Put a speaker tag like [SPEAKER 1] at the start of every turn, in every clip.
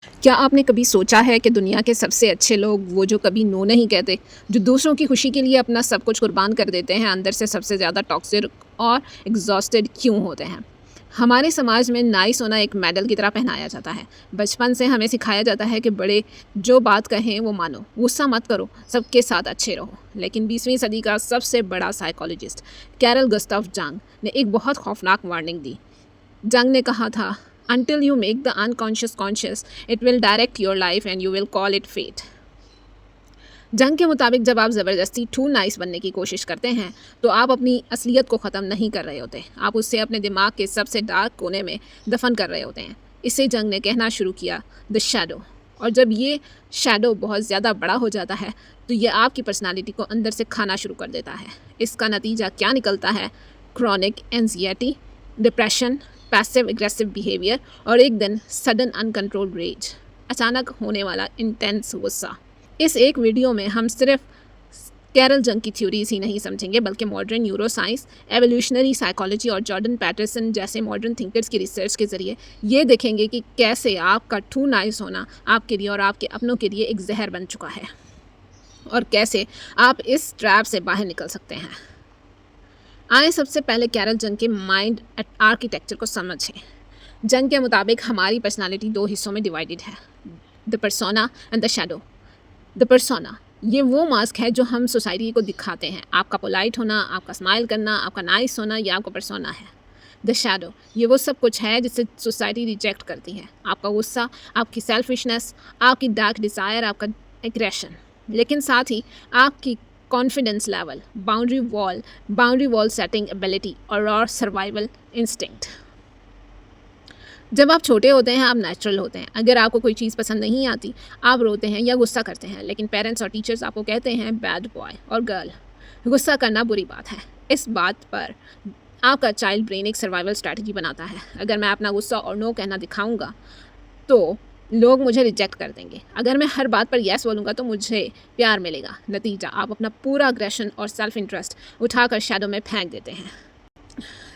[SPEAKER 1] क्या आपने कभी सोचा है कि दुनिया के सबसे अच्छे लोग वो जो कभी नो नहीं कहते, जो दूसरों की खुशी के लिए अपना सब कुछ कुर्बान कर देते हैं, अंदर से सबसे ज़्यादा टॉक्सिक और एग्जॉस्टेड क्यों होते हैं? हमारे समाज में नाइस होना एक मेडल की तरह पहनाया जाता है। बचपन से हमें सिखाया जाता है कि बड़े जो बात कहें वो मानो, गुस्सा मत करो, सबके साथ अच्छे रहो। लेकिन 20वीं सदी का सबसे बड़ा साइकोलॉजिस्ट कैरल गुस्ताव जंग ने एक बहुत खौफनाक वार्निंग दी। जंग ने कहा था, until you make the unconscious conscious, it will direct your life and you will call it fate. जंग के मुताबिक जब आप ज़बरदस्ती टू नाइस बनने की कोशिश करते हैं तो आप अपनी असलियत को ख़त्म नहीं कर रहे होते, आप उससे अपने दिमाग के सबसे डार्क कोने में दफन कर रहे होते हैं। इससे जंग ने कहना शुरू किया, द शैडो। और जब ये शैडो बहुत ज़्यादा बड़ा हो जाता है तो ये आपकी पर्सनालिटी को अंदर से खाना शुरू कर देता है। इसका नतीजा क्या निकलता है? Chronic anxiety, depression, passive aggressive behaviour और एक दिन सडन अनकंट्रोल्ड रेज, अचानक होने वाला इंटेंस गुस्सा। इस एक वीडियो में हम सिर्फ कैरल जंग की थ्योरीज ही नहीं समझेंगे, बल्कि मॉडर्न न्यूरोसाइंस, एवोल्यूशनरी साइकोलॉजी और जॉर्डन पैटरसन जैसे मॉडर्न थिंकर्स की रिसर्च के ज़रिए ये देखेंगे कि कैसे आपका टू नाइस होना आपके लिए और आपके अपनों के लिए एक जहर बन चुका है और कैसे आप इस ट्रैप से बाहर निकल सकते हैं। आए सबसे पहले कैरल जंग के माइंड आर्किटेक्चर को समझें। जंग के मुताबिक हमारी पर्सनालिटी दो हिस्सों में डिवाइडेड है, the persona and the shadow. The persona ये वो मास्क है जो हम सोसाइटी को दिखाते हैं। आपका पोलाइट होना, आपका स्माइल करना, आपका नाइस होना, ये आपका पर्सोना है। द शैडो ये वो सब कुछ है जिसे सोसाइटी रिजेक्ट करती है, आपका गुस्सा, आपकी सेल्फिशनेस, आपकी डार्क डिज़ायर, आपका एग्रेशन, लेकिन साथ ही आपकी confidence level, boundary wall setting ability और सर्वाइवल इंस्टिंक्ट। जब आप छोटे होते हैं आप नेचुरल होते हैं। अगर आपको कोई चीज़ पसंद नहीं आती आप रोते हैं या गुस्सा करते हैं, लेकिन पेरेंट्स और टीचर्स आपको कहते हैं बैड बॉय और गर्ल। गुस्सा करना बुरी बात है। इस बात पर आपका चाइल्ड ब्रेन एक सर्वाइवल स्ट्रैटेजी बनाता है। अगर मैं अपना गुस्सा और नो कहना दिखाऊंगा तो लोग मुझे रिजेक्ट कर देंगे। अगर मैं हर बात पर येस बोलूँगा तो मुझे प्यार मिलेगा। नतीजा, आप अपना पूरा अग्रेशन और सेल्फ इंटरेस्ट उठाकर शैडो में फेंक देते हैं।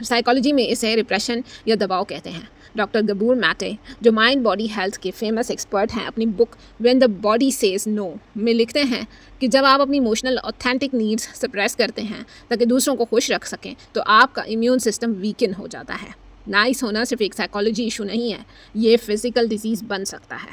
[SPEAKER 1] साइकोलॉजी में इसे रिप्रेशन या दबाव कहते हैं। डॉक्टर गबूर मैटे, जो माइंड बॉडी हेल्थ के फेमस एक्सपर्ट हैं, अपनी book when the body says no में लिखते हैं कि जब आप अपनी इमोशनल ऑथेंटिक नीड्स सप्रेस करते हैं ताकि दूसरों को खुश रख सकें तो आपका इम्यून सिस्टम वीकन हो जाता है। नाइस होना सिर्फ एक साइकोलॉजी इशू नहीं है, ये फिजिकल डिजीज़ बन सकता है।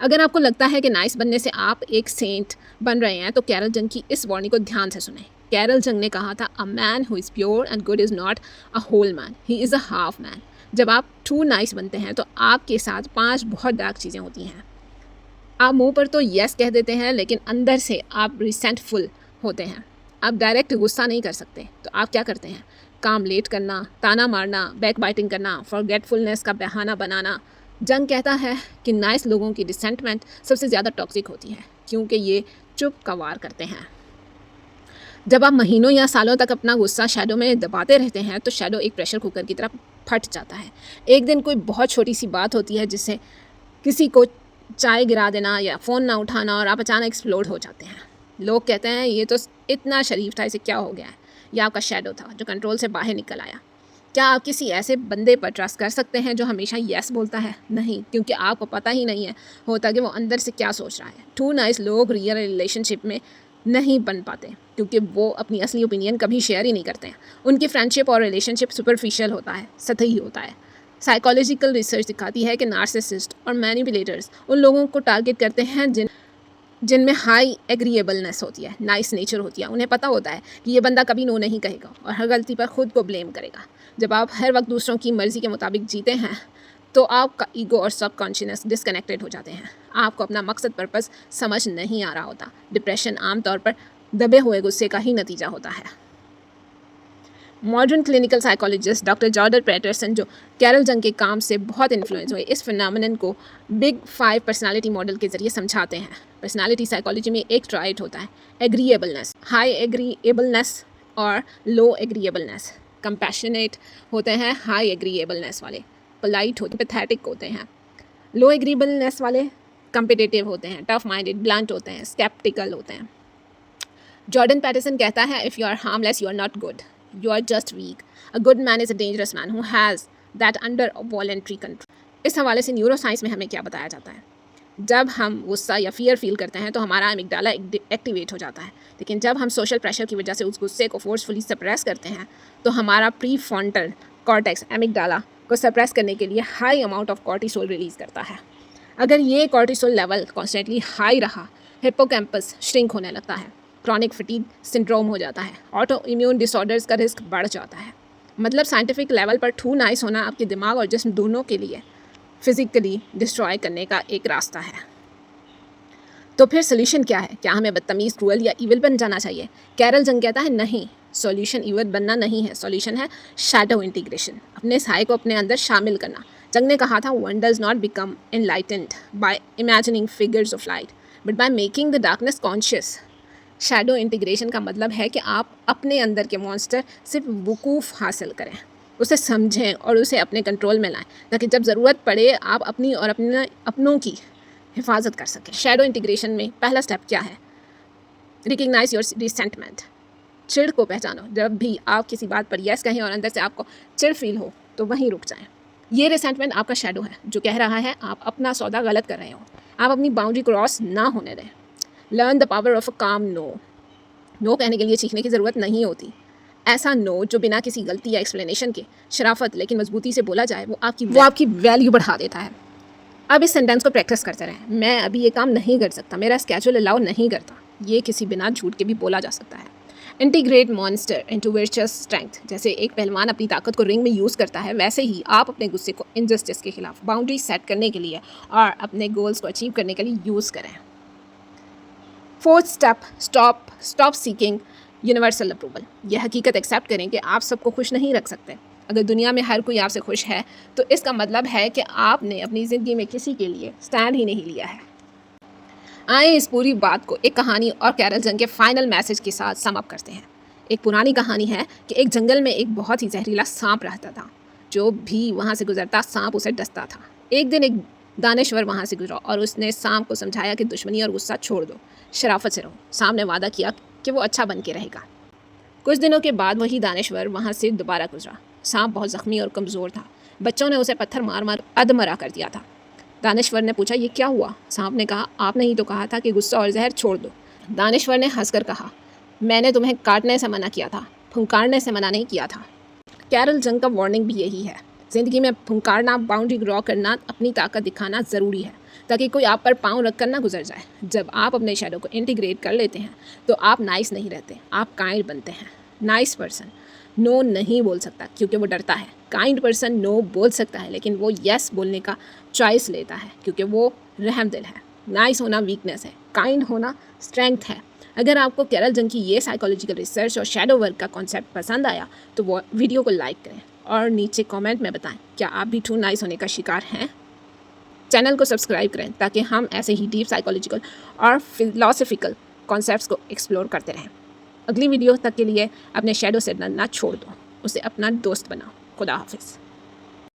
[SPEAKER 1] अगर आपको लगता है कि नाइस बनने से आप एक सेंट बन रहे हैं तो कैरल जंग की इस वार्निंग को ध्यान से सुने। कैरल जंग ने कहा था, a man who is pure and good is not a whole man, he is a half man. जब आप टू नाइस बनते हैं तो आपके साथ 5 बहुत डार्क चीज़ें होती हैं। आप मुंह पर तो यस कह देते हैं लेकिन अंदर से आप रिसेंटफुल होते हैं। आप डायरेक्ट गुस्सा नहीं कर सकते तो आप क्या करते हैं? काम लेट करना, ताना मारना, बैक बाइटिंग करना, फॉरगेटफुलनेस का बहाना बनाना। जंग कहता है कि नाइस लोगों की रिसेंटमेंट सबसे ज़्यादा टॉक्सिक होती है क्योंकि ये चुप का वार करते हैं। जब आप महीनों या सालों तक अपना गुस्सा शैडो में दबाते रहते हैं तो शैडो एक प्रेशर कुकर की तरह फट जाता है। एक दिन कोई बहुत छोटी सी बात होती है, जिससे किसी को चाय गिरा देना या फ़ोन ना उठाना, और आप अचानक एक्सप्लोड हो जाते हैं। लोग कहते हैं ये तो इतना शरीफ था, इसे क्या हो गया है? यह आपका शैडो था जो कंट्रोल से बाहर निकल आया। क्या आप किसी ऐसे बंदे पर ट्रस्ट कर सकते हैं जो हमेशा येस बोलता है? नहीं, क्योंकि आपको पता ही नहीं है होता कि वो अंदर से क्या सोच रहा है। टू नाइस लोग रियल रिलेशनशिप में नहीं बन पाते क्योंकि वो अपनी असली ओपिनियन कभी शेयर ही नहीं करते हैं। उनकी फ्रेंडशिप और रिलेशनशिप सुपरफिशियल होता है, सतही होता है। साइकोलॉजिकल रिसर्च दिखाती है कि नार्सिसिस्ट और मैनिपुलेटर्स उन लोगों को टारगेट करते हैं जिनमें हाई एग्रीएबलनेस होती है, नाइस नेचर होती है। उन्हें पता होता है कि ये बंदा कभी नो नहीं कहेगा और हर गलती पर खुद को ब्लेम करेगा। जब आप हर वक्त दूसरों की मर्ज़ी के मुताबिक जीते हैं तो आपका ईगो और सबकॉन्शियस डिस्कनेक्टेड हो जाते हैं। आपको अपना मकसद पर्पस समझ नहीं आ रहा होता। डिप्रेशन आमतौर पर दबे हुए गुस्से का ही नतीजा होता है। Modern clinical psychologist doctor Jordan Peterson, जो कैरल जंग के काम से बहुत इन्फ्लुएंस हुए, इस फिनोमेनन को बिग 5 पर्सनालिटी मॉडल के ज़रिए समझाते हैं। पर्सनालिटी साइकोलॉजी में एक ट्राइट होता है, एग्रीएबलनेस, हाई एग्रीएबलनेस और लो एग्रीएबलनेस। कंपैशनेट होते हैं हाई एग्रीएबलनेस वाले, पोलाइट होते हैं, पैथेटिक होते हैं। लो एग्रीएबलनेस वाले कम्पिटिटिव होते हैं, टफ माइंडेड, ब्लंट होते हैं, स्केप्टिकल होते हैं। जॉर्डन पैटरसन कहता है, if you are harmless you are not good, you are just weak. A good man is a dangerous man who has that under voluntary control. इस हवाले से neuroscience में हमें क्या बताया जाता है, जब हम गुस्सा या फियर फील करते हैं तो हमारा एमिगडाला एक्टिवेट हो जाता है, लेकिन जब हम सोशल प्रेशर की वजह से उस गुस्से को फोर्सफुली सप्रेस करते हैं तो हमारा प्रीफ्रंटल कॉर्टेक्स एमिगडाला को सप्रेस करने के लिए high amount of cortisol release करता है। अगर ये कॉर्टिसोल लेवल कॉन्स्टेंटली हाई रहा, हिप्पोकैम्पस श्रिंक होने लगता है, क्रॉनिक फटीग सिंड्रोम हो जाता है, ऑटो इम्यून डिसऑर्डर्स का रिस्क बढ़ जाता है। मतलब साइंटिफिक लेवल पर टू नाइस होना आपके दिमाग और जिस्म दोनों के लिए फिज़िकली डिस्ट्रॉय करने का एक रास्ता है। तो फिर सोल्यूशन क्या है? क्या हमें बदतमीज़, क्रूअल या इविल बन जाना चाहिए? कैरल जंग कहता है नहीं, सॉल्यूशन इविल बनना नहीं है, सॉल्यूशन है शैडो इंटीग्रेशन, अपने साए को अपने अंदर शामिल करना। जंग ने कहा था one does not become enlightened by imagining figures of light but by making the darkness conscious. Shadow integration का मतलब है कि आप अपने अंदर के मॉन्स्टर सिर्फ वकूफ़ हासिल करें, उसे समझें और उसे अपने कंट्रोल में लाएं, ताकि जब ज़रूरत पड़े आप अपनी और अपनों की हिफाजत कर सकें। शैडो इंटीग्रेशन में पहला स्टेप क्या है? रिकग्नाइज योर रिसेंटमेंट, चिढ़ को पहचानो। जब भी आप किसी बात पर यस कहें और अंदर से आपको चिढ़ फील हो तो वहीं रुक जाएं। ये रिसेंटमेंट आपका शैडो है जो कह रहा है आप अपना सौदा गलत कर रहे हो, आप अपनी बाउंड्री क्रॉस ना होने दें। Learn the power of a काम नो। नो कहने के लिए सीखने की ज़रूरत नहीं होती। ऐसा नो जो बिना किसी गलती या एक्सप्लेनेशन के शराफत लेकिन मजबूती से बोला जाए वो आपकी वैल्यू बढ़ा देता है। अब इस सेंटेंस को प्रैक्टिस करते रहें। मैं अभी ये काम नहीं कर सकता, मेरा स्केड्यूल अलाउ नहीं करता। ये किसी बिना झूठ के भी बोला जा सकता है। Integrate monster into virtuous strength. जैसे एक पहलवान अपनी ताकत को रिंग में यूज़ करता है, वैसे ही आप अपने गुस्से को इनजस्टिस के खिलाफ बाउंड्री सेट करने के लिए और अपने गोल्स को अचीव करने के लिए यूज़ करें। Fourth step, stop seeking universal approval. यह हकीकत एक्सेप्ट करें कि आप सबको खुश नहीं रख सकते। अगर दुनिया में हर कोई आपसे खुश है तो इसका मतलब है कि आपने अपनी ज़िंदगी में किसी के लिए स्टैंड ही नहीं लिया है। आए इस पूरी बात को एक कहानी और कैरल जंग के फाइनल मैसेज के साथ सम अप करते हैं। एक पुरानी कहानी है कि एक जंगल में एक बहुत ही जहरीला सांप रहता था। जो भी वहाँ से गुजरता सांप उसे डसता था। एक दिन एक दानश्वर वहाँ से गुजरा और उसने सांप को समझाया कि दुश्मनी और गुस्सा छोड़ दो, शराफत से रहो। सांप ने वादा किया कि वो अच्छा बन के रहेगा। कुछ दिनों के बाद वही दानश्वर वहाँ से दोबारा गुजरा। सांप बहुत ज़ख्मी और कमज़ोर था। बच्चों ने उसे पत्थर मार मार अधमरा कर दिया था। दानश्वर ने पूछा ये क्या हुआ? सांप ने कहा आपने ही तो कहा था कि गुस्सा और जहर छोड़ दो। दानश्वर ने हंसकर कहा मैंने तुम्हें काटने से मना किया था, फुंकारने से मना नहीं किया था। कैरल जंग का वार्निंग भी यही है। ज़िंदगी में फुंकारना, बाउंड्री ड्रॉ करना, अपनी ताकत दिखाना ज़रूरी है ताकि कोई आप पर पाँव रख कर ना गुजर जाए। जब आप अपने शैडो को इंटीग्रेट कर लेते हैं तो आप नाइस नहीं रहते, आप काइंड बनते हैं। नाइस पर्सन नो नहीं बोल सकता क्योंकि वो डरता है। काइंड पर्सन नो बोल सकता है लेकिन वो यस बोलने का चॉइस लेता है क्योंकि वो रहमदिल है। नाइस होना वीकनेस है, काइंड होना स्ट्रेंथ है। अगर आपको कैरल जंग की ये साइकोलॉजिकल रिसर्च और शैडो वर्क का कॉन्सेप्ट पसंद आया तो वो वीडियो को लाइक करें और नीचे कमेंट में बताएं क्या आप भी टू नाइस होने का शिकार हैं। चैनल को सब्सक्राइब करें ताकि हम ऐसे ही डीप साइकोलॉजिकल और फिलोसफिकल कॉन्सेप्ट्स को एक्सप्लोर करते रहें। अगली वीडियो तक के लिए अपने शैडो से डरना छोड़ दो, उसे अपना दोस्त बनाओ। खुदा हाफिज़।